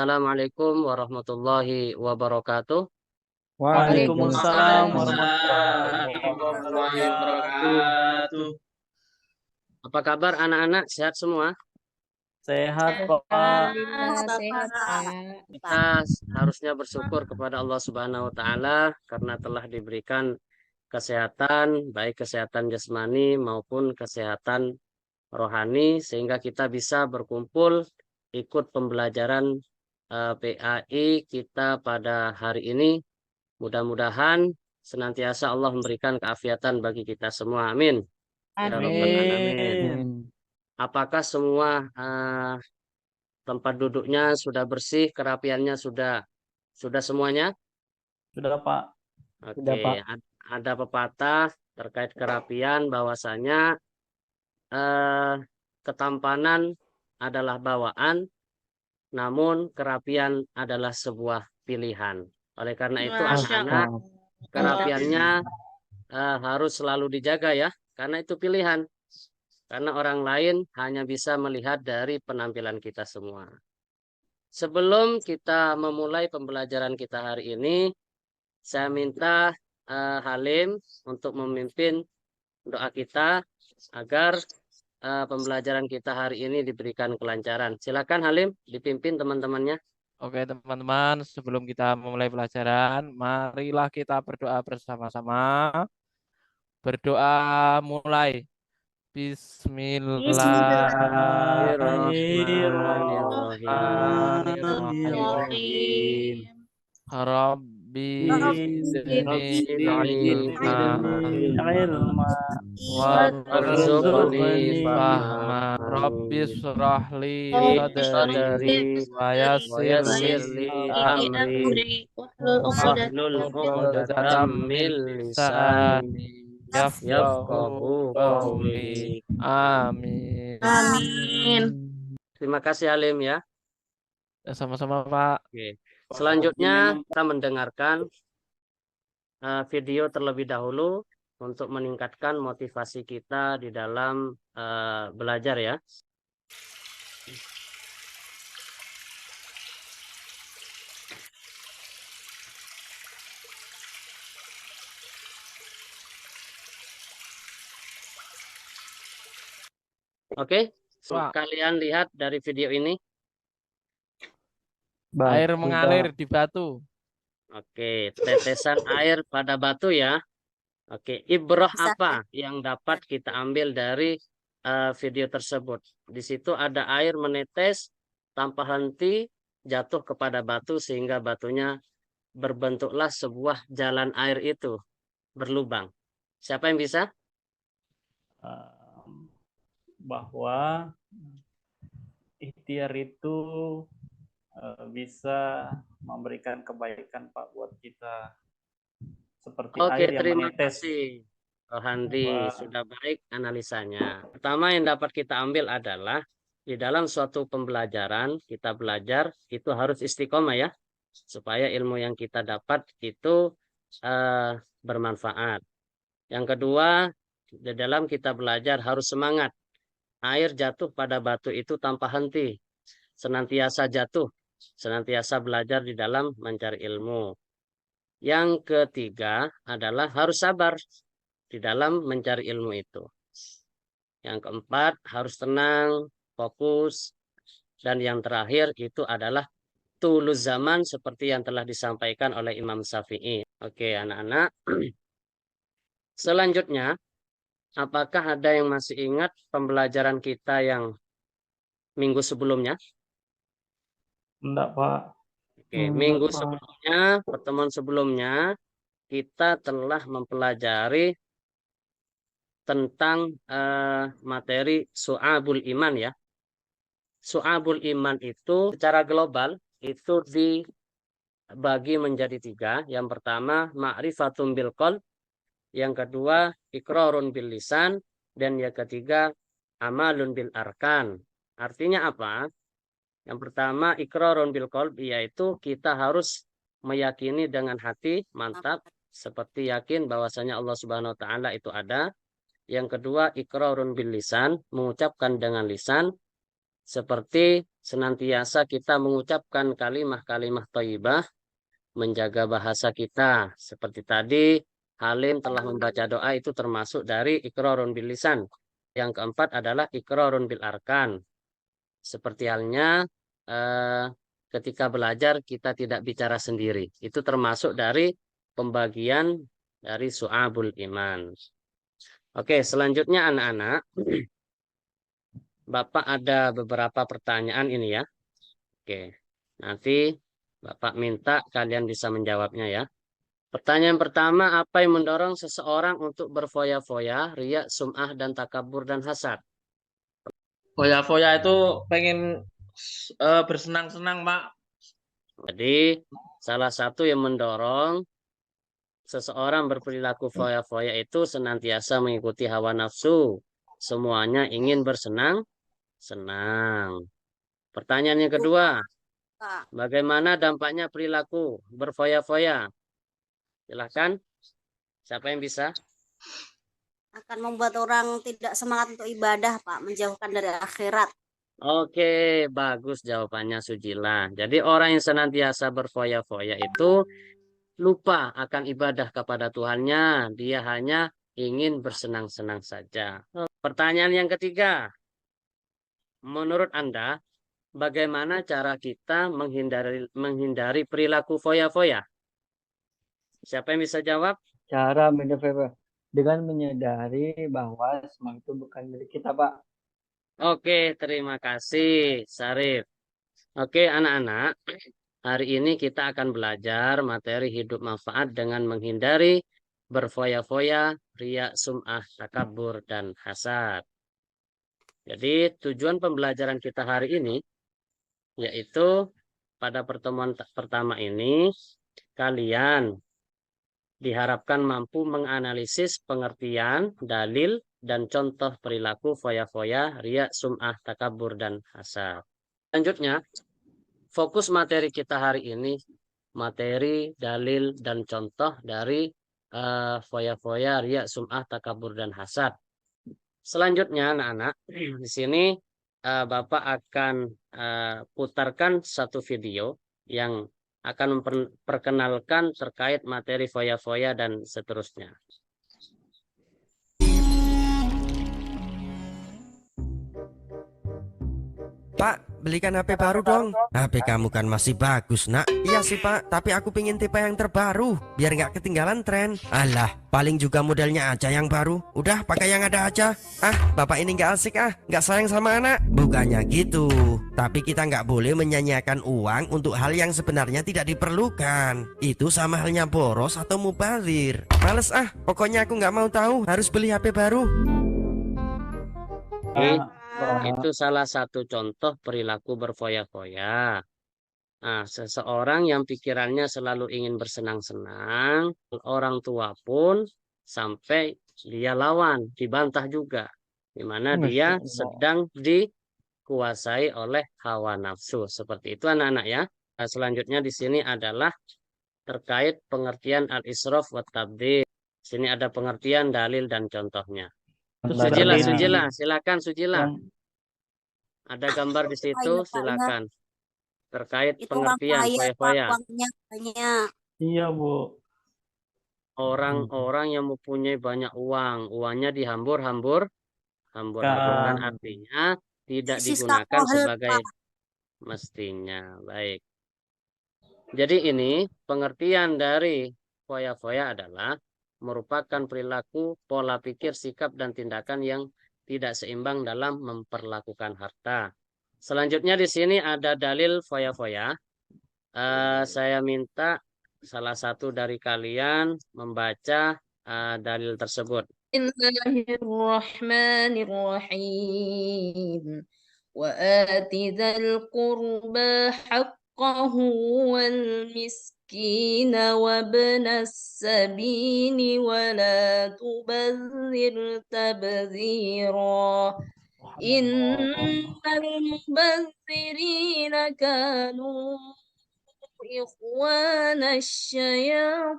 Assalamualaikum warahmatullahi wabarakatuh. Waalaikumsalam Waalaikumsalam warahmatullahi warahmatullahi wabarakatuh. wabarakatuh. Apa kabar anak-anak? Sehat semua? Sehat kok, Pak. Alhamdulillah sehat, Pak. Kita harusnya bersyukur kepada Allah Subhanahu wa taala karena telah diberikan kesehatan, baik kesehatan jasmani maupun kesehatan rohani sehingga kita bisa berkumpul ikut pembelajaran PAI kita pada hari ini. Mudah-mudahan senantiasa Allah memberikan keafiatan bagi kita semua. Amin. Ya Rabbal Alamin. Amin. Apakah semua tempat duduknya sudah bersih, kerapiannya sudah semuanya? Sudah, Pak. Sudah, Oke, Pak. ada pepatah terkait kerapian bahwasanya eh, ketampanan adalah bawaan, namun kerapian adalah sebuah pilihan. Oleh karena itu Masya anak-anak Allah. kerapiannya harus selalu dijaga ya, karena itu pilihan. Karena orang lain hanya bisa melihat dari penampilan kita semua. Sebelum kita memulai pembelajaran kita hari ini, saya minta Halim untuk memimpin doa kita agar pembelajaran kita hari ini diberikan kelancaran. Silakan Halim, dipimpin teman-temannya. Oke teman-teman, sebelum kita memulai pelajaran, marilah kita berdoa bersama-sama. Berdoa mulai. Bismillahirrahmanirrahim. Rabbi zidni ilma warzuqni fahma. Rabbi shrahli sadri wa yassir li amri wahlul 'uqdatam min lisani yafqahu qawli. Amin. Amin. Terima kasih Halim ya. Sama-sama Pak. Oke. Selanjutnya kita mendengarkan video terlebih dahulu untuk meningkatkan motivasi kita di dalam belajar ya. Oke, kalian lihat dari video ini. Air mengalir di batu. Oke, tetesan air pada batu ya. Oke, ibrah apa yang dapat kita ambil dari video tersebut? Di situ ada air menetes tanpa henti jatuh kepada batu sehingga batunya berbentuklah sebuah jalan air itu berlubang. Siapa yang bisa? Bahwa ikhtiar itu bisa memberikan kebaikan Pak buat kita. Seperti Oke, air yang terima menetes. kasih. Handi, sudah baik analisanya. Pertama yang dapat kita ambil adalah di dalam suatu pembelajaran kita belajar itu harus istiqomah ya, supaya ilmu yang kita dapat itu bermanfaat. Yang kedua, di dalam kita belajar harus semangat. Air jatuh pada batu itu tanpa henti, senantiasa jatuh, senantiasa belajar di dalam mencari ilmu. Yang ketiga adalah harus sabar di dalam mencari ilmu itu. Yang keempat harus tenang, fokus. Dan yang terakhir itu adalah tulus zaman seperti yang telah disampaikan oleh Imam Syafi'i. Oke anak-anak. Selanjutnya, apakah ada yang masih ingat pembelajaran kita yang minggu sebelumnya? Enggak, Pak. Oke, minggu sebelumnya, pertemuan sebelumnya, kita telah mempelajari tentang materi Su'abul Iman ya. Su'abul Iman itu secara global itu dibagi menjadi tiga. Yang pertama, ma'rifatun bil qalb. Yang kedua, iqrarun bil lisan. Dan yang ketiga, amalun bil arkan. Artinya apa? Yang pertama, iqrarun bil qalb, yaitu kita harus meyakini dengan hati, mantap, seperti yakin bahwasanya Allah Subhanahu wa taala itu ada. Yang kedua, iqrarun bil lisan, mengucapkan dengan lisan. Seperti senantiasa kita mengucapkan kalimat-kalimat thayyibah, menjaga bahasa kita. Seperti tadi, Halim telah membaca doa itu termasuk dari iqrarun bil lisan. Yang keempat adalah iqrarun bil arkan. Seperti halnya ketika belajar kita tidak bicara sendiri. Itu termasuk dari pembagian dari su'abul iman. Oke, selanjutnya anak-anak. Bapak ada beberapa pertanyaan ini ya. Oke, nanti Bapak minta kalian bisa menjawabnya ya. Pertanyaan pertama, apa yang mendorong seseorang untuk berfoya-foya, riya, sum'ah, dan takabur dan hasad? Foya-foya itu pengen bersenang-senang, Pak. Jadi, salah satu yang mendorong seseorang berperilaku foya-foya itu senantiasa mengikuti hawa nafsu. Semuanya ingin bersenang-senang. Pertanyaan yang kedua, bagaimana dampaknya perilaku berfoya-foya? Silahkan, siapa yang bisa? Akan membuat orang tidak semangat untuk ibadah, Pak, menjauhkan dari akhirat. Oke, bagus jawabannya Sujila. Jadi orang yang senantiasa berfoya-foya itu lupa akan ibadah kepada Tuhannya. Dia hanya ingin bersenang-senang saja. Pertanyaan yang ketiga, menurut Anda, bagaimana cara kita menghindari perilaku foya-foya? Siapa yang bisa jawab? Cara menghindari dengan menyadari bahwa semua itu bukan milik kita, Pak. Oke, terima kasih, Sarif. Oke, anak-anak. Hari ini kita akan belajar materi hidup manfaat dengan menghindari berfoya-foya, riya, sum'ah, takabur, dan hasad. Jadi tujuan pembelajaran kita hari ini yaitu pada pertemuan pertama ini kalian diharapkan mampu menganalisis pengertian, dalil, dan contoh perilaku foya-foya, riya, sum'ah, takabur, dan hasad. Selanjutnya, fokus materi kita hari ini, materi, dalil, dan contoh dari foya-foya, riya, sum'ah, takabur, dan hasad. Selanjutnya, anak-anak, di sini Bapak akan putarkan satu video yang akan memperkenalkan terkait materi foya-foya dan seterusnya. Pak, belikan HP baru dong. HP kamu kan masih bagus, nak. Iya sih, Pak, tapi aku pengen tipe yang terbaru, biar nggak ketinggalan tren. Alah, paling juga modelnya aja yang baru. Udah, pakai yang ada aja. Ah, bapak ini nggak asik nggak sayang sama anak. Bukannya gitu, tapi kita nggak boleh menyanyiakan uang untuk hal yang sebenarnya tidak diperlukan. Itu sama halnya boros atau mubazir. Males pokoknya aku nggak mau tahu, harus beli HP baru. Itu salah satu contoh perilaku berfoya-foya. Nah, seseorang yang pikirannya selalu ingin bersenang-senang, orang tua pun sampai dia lawan, dibantah juga. Di mana dia sedang dikuasai oleh hawa nafsu. Seperti itu anak-anak ya. Nah, selanjutnya di sini adalah terkait pengertian al-israf wa tabdzir. Sini ada pengertian, dalil, dan contohnya. Sujila, silakan Sujila. Ada gambar di situ, silakan. Terkait Itu pengertian foya-foya. Iya, Bu. Orang-orang yang mempunyai banyak uang, uangnya dihambur-hamburkan, artinya tidak digunakan sebagai mestinya. Baik. Jadi ini pengertian dari foya-foya adalah merupakan perilaku, pola pikir, sikap, dan tindakan yang tidak seimbang dalam memperlakukan harta. Selanjutnya di sini ada dalil foya-foya. Saya minta salah satu dari kalian membaca dalil tersebut. Bismillahirrahmanirrahim. Wa ati dzal qurba haqqahu wal miskin wa ibnas sabili wa la tubazzir tabdzira. Innal mubazzirina kanu ikhwana syayatin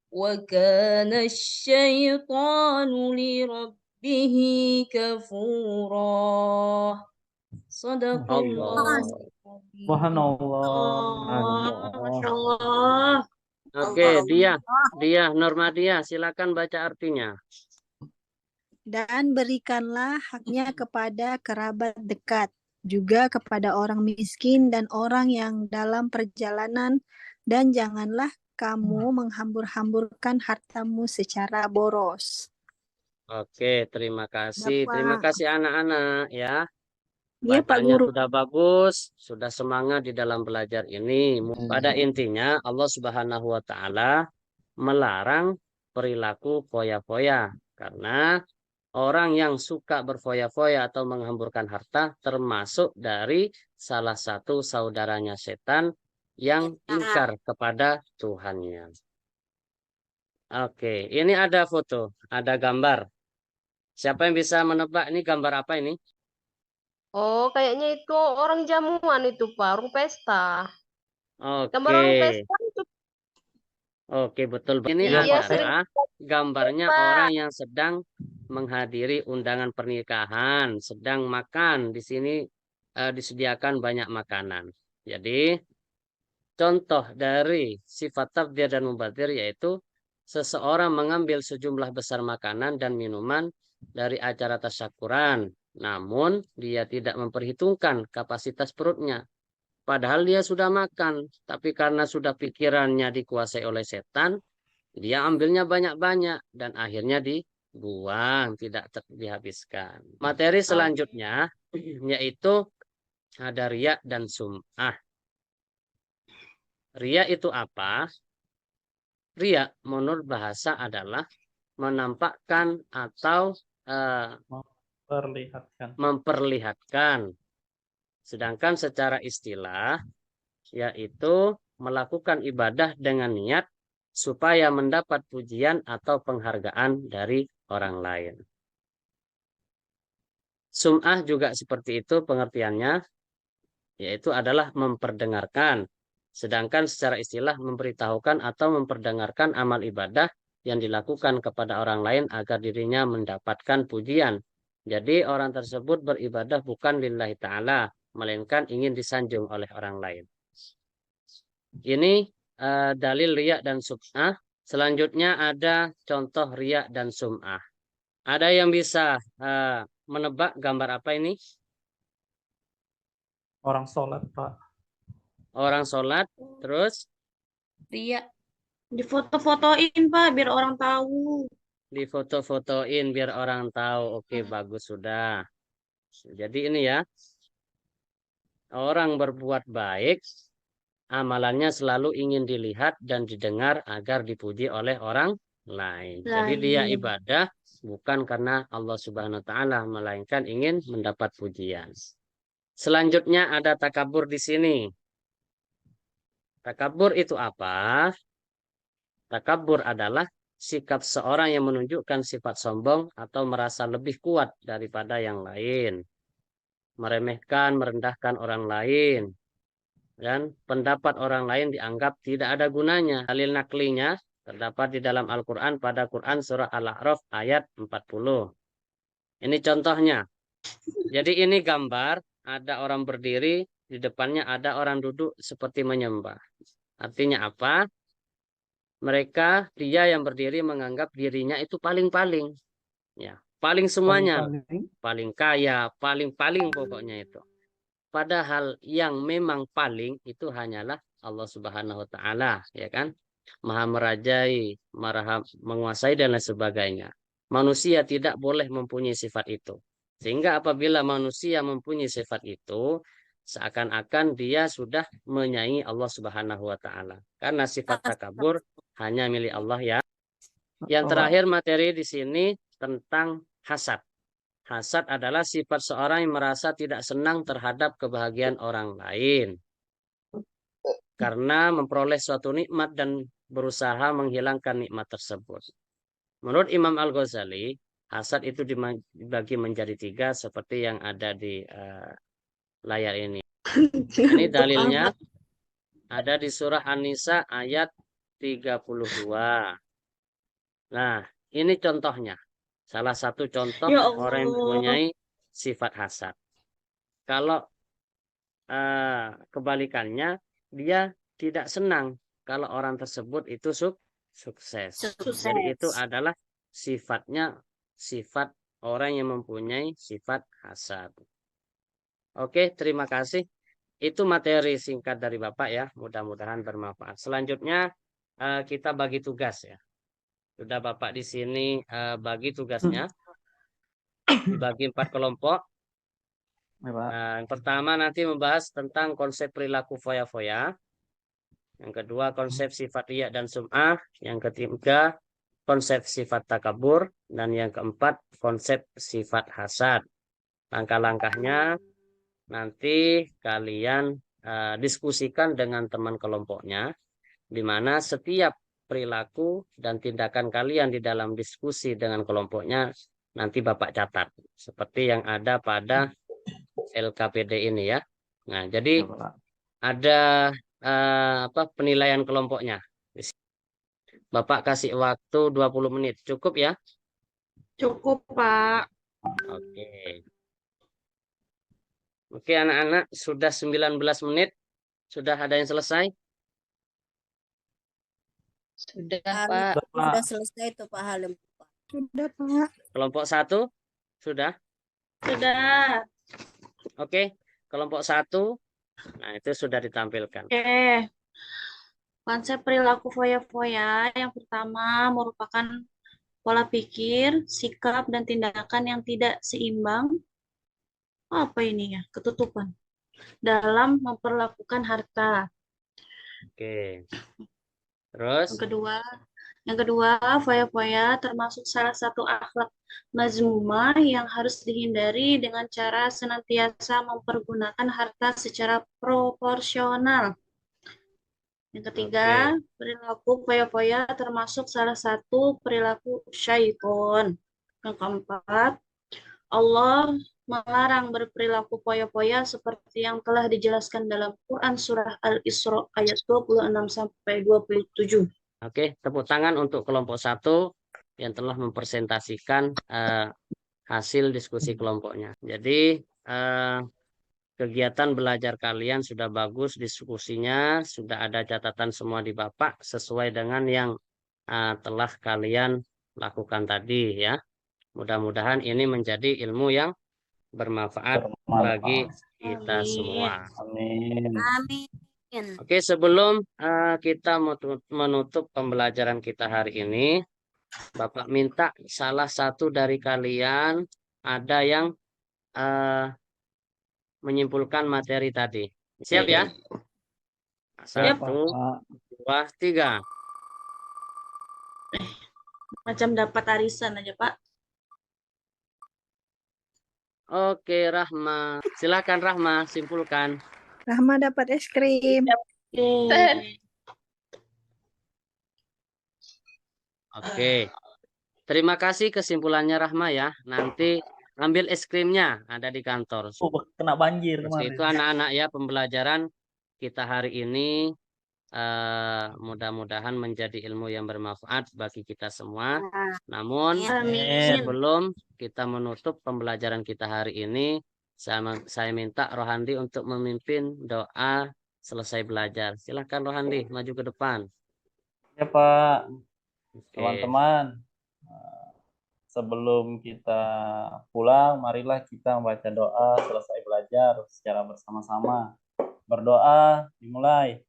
wa kana asyaitanu lirabbih به كفورا صدق الله Allah. العظيم. Subhanallah. Masya Allah. Allah. Oke, Allah. dia Normadia, silakan baca artinya. Dan berikanlah haknya kepada kerabat dekat, juga kepada orang miskin dan orang yang dalam perjalanan, dan janganlah kamu menghambur-hamburkan hartamu secara boros. Oke, terima kasih. Terima Bapak. kasih anak-anak ya. Iya, Pak Bacaannya Guru. sudah bagus, sudah semangat di dalam belajar ini. Pada intinya Allah Subhanahu wa taala melarang perilaku foya-foya karena orang yang suka berfoya-foya atau menghamburkan harta termasuk dari salah satu saudaranya setan yang ingkar kepada Tuhannya. Oke, ini ada foto, ada gambar. Siapa yang bisa menebak ini gambar apa ini? Oh, kayaknya itu orang jamuan itu, Pak. Orang pesta. Gambar orang Oke, pesta itu. oke betul. Ini Iya, Pak. adalah gambarnya orang yang sedang menghadiri undangan pernikahan, sedang makan. Di sini disediakan banyak makanan. Jadi contoh dari sifat tabdzir dan mubadzir yaitu seseorang mengambil sejumlah besar makanan dan minuman dari acara tasyakuran, namun dia tidak memperhitungkan kapasitas perutnya. Padahal dia sudah makan, tapi karena sudah pikirannya dikuasai oleh setan, dia ambilnya banyak-banyak dan akhirnya dibuang, tidak dihabiskan. Materi selanjutnya yaitu ada riya dan sum'ah. Riya itu apa? Riya menurut bahasa adalah menampakkan atau memperlihatkan. Sedangkan secara istilah yaitu melakukan ibadah dengan niat supaya mendapat pujian atau penghargaan dari orang lain. Sum'ah juga seperti itu pengertiannya, yaitu adalah memperdengarkan. Sedangkan secara istilah memberitahukan atau memperdengarkan amal ibadah yang dilakukan kepada orang lain agar dirinya mendapatkan pujian. Jadi orang tersebut beribadah bukan lillahi ta'ala, melainkan ingin disanjung oleh orang lain. Ini dalil riya dan sum'ah. Selanjutnya ada contoh riya dan sum'ah. Ada yang bisa menebak gambar apa ini? Orang sholat, Pak. Orang sholat, terus? Ria. Difoto-fotoin, Pak, biar orang tahu. Difoto-fotoin biar orang tahu. Oke, bagus sudah. Jadi ini ya. Orang berbuat baik, amalannya selalu ingin dilihat dan didengar agar dipuji oleh orang lain. Jadi dia ibadah bukan karena Allah Subhanahu wa taala, melainkan ingin mendapat pujian. Selanjutnya ada takabur di sini. Takabur itu apa? Takabur adalah sikap seorang yang menunjukkan sifat sombong atau merasa lebih kuat daripada yang lain. Meremehkan, merendahkan orang lain. Dan pendapat orang lain dianggap tidak ada gunanya. Dalil naklinya terdapat di dalam Al-Quran pada Quran surah Al-A'raf ayat 40. Ini contohnya. Jadi ini gambar, ada orang berdiri, di depannya ada orang duduk seperti menyembah. Artinya apa? Mereka, dia yang berdiri menganggap dirinya itu paling-paling. Ya, paling semuanya. Paling kaya, paling-paling pokoknya itu. Padahal yang memang paling itu hanyalah Allah Subhanahu wa taala, ya kan? Maha merajai, maha menguasai dan lain sebagainya. Manusia tidak boleh mempunyai sifat itu. Sehingga apabila manusia mempunyai sifat itu, seakan-akan dia sudah menyaingi Allah Subhanahu wa taala. Karena sifat takabur hanya milik Allah ya. Yang terakhir materi di sini tentang hasad. Hasad adalah sifat seorang yang merasa tidak senang terhadap kebahagiaan orang lain. Karena memperoleh suatu nikmat dan berusaha menghilangkan nikmat tersebut. Menurut Imam Al-Ghazali, hasad itu dibagi menjadi 3 seperti yang ada di layar ini. Ini dalilnya ada di surah An-Nisa ayat 32. Nah, ini contohnya. Salah satu contoh Ya orang yang Allah. mempunyai sifat hasad. Kalau kebalikannya, dia tidak senang kalau orang tersebut itu sukses. Jadi itu Sukses. adalah sifatnya sifat orang yang mempunyai sifat hasad. Oke, terima kasih. Itu materi singkat dari Bapak ya. Mudah-mudahan bermanfaat. Selanjutnya kita bagi tugas ya. Sudah Bapak di sini bagi tugasnya. Dibagi 4 kelompok. Yang pertama nanti membahas tentang konsep perilaku foya-foya. Yang kedua konsep sifat riya dan sum'ah. Yang ketiga konsep sifat takabur. Dan yang keempat konsep sifat hasad. Langkah-langkahnya nanti kalian diskusikan dengan teman kelompoknya. Di mana setiap perilaku dan tindakan kalian di dalam diskusi dengan kelompoknya nanti Bapak catat. Seperti yang ada pada LKPD ini ya. Nah, jadi ada penilaian kelompoknya. Bapak kasih waktu 20 menit. Cukup ya? Cukup, Pak. Oke. Oke, anak-anak, sudah 19 menit. Sudah ada yang selesai? Sudah, Kami Pak. sudah selesai tuh Pak Halim. Sudah, Pak. Kelompok 1? Sudah? Sudah. Oke, kelompok 1. Nah, itu sudah ditampilkan. Oke. Konsep perilaku foya-foya yang pertama merupakan pola pikir, sikap, dan tindakan yang tidak seimbang. Apa ini ya? Ketutupan. Dalam memperlakukan harta. Oke. Terus? Yang kedua, foya-foya termasuk salah satu akhlak mazmumah yang harus dihindari dengan cara senantiasa mempergunakan harta secara proporsional. Yang ketiga, perilaku foya-foya termasuk salah satu perilaku syaiton. Yang keempat, Allah melarang berperilaku foya-foya seperti yang telah dijelaskan dalam Quran surah Al-Isra ayat 26-27. Oke, tepuk tangan untuk kelompok 1 yang telah mempresentasikan hasil diskusi kelompoknya. Jadi kegiatan belajar kalian sudah bagus, diskusinya sudah ada catatan semua di Bapak sesuai dengan yang telah kalian lakukan tadi ya. Mudah-mudahan ini menjadi ilmu yang bermanfaat bagi kita semua. Amin. Amin. Oke, sebelum kita menutup pembelajaran kita hari ini, Bapak minta salah satu dari kalian ada yang menyimpulkan materi tadi. Siap ya? 1, 2, 3. Macam dapat arisan aja, Pak. Oke, Rahma. Silakan Rahma, simpulkan. Rahma dapat es krim. Oke. Terima kasih kesimpulannya Rahma ya. Nanti ambil es krimnya ada di kantor. Kena banjir Terus kemarin. itu anak-anak ya, pembelajaran kita hari ini mudah-mudahan menjadi ilmu yang bermanfaat bagi kita semua. Namun sebelum kita menutup pembelajaran kita hari ini, saya minta Rohandi untuk memimpin doa selesai belajar. Silahkan Rohandi, maju ke depan. Ya Pak, Oke. teman-teman, sebelum kita pulang, marilah kita membaca doa selesai belajar secara bersama-sama. Berdoa, dimulai.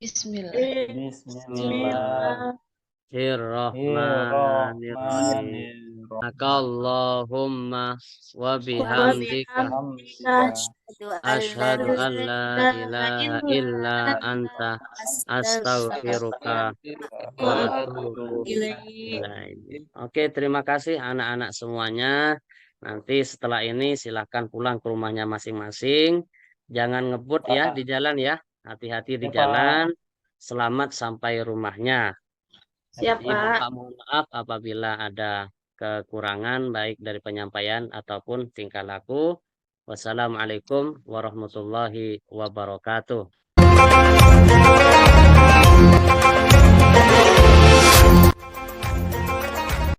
Bismillah. Bismillahirrahmanirrahim. Allahumma wa bihamdika asyhadu an la ilaha illa anta astaghfiruka wa atubu ilaik. Oke, terima kasih anak-anak semuanya. Nanti setelah ini silahkan pulang ke rumahnya masing-masing. Jangan ngebut ya di jalan ya. Hati-hati di jalan. Selamat sampai rumahnya. Siap, Pak. Bapak mohon maaf apabila ada kekurangan baik dari penyampaian ataupun tingkah laku. Wassalamualaikum warahmatullahi wabarakatuh.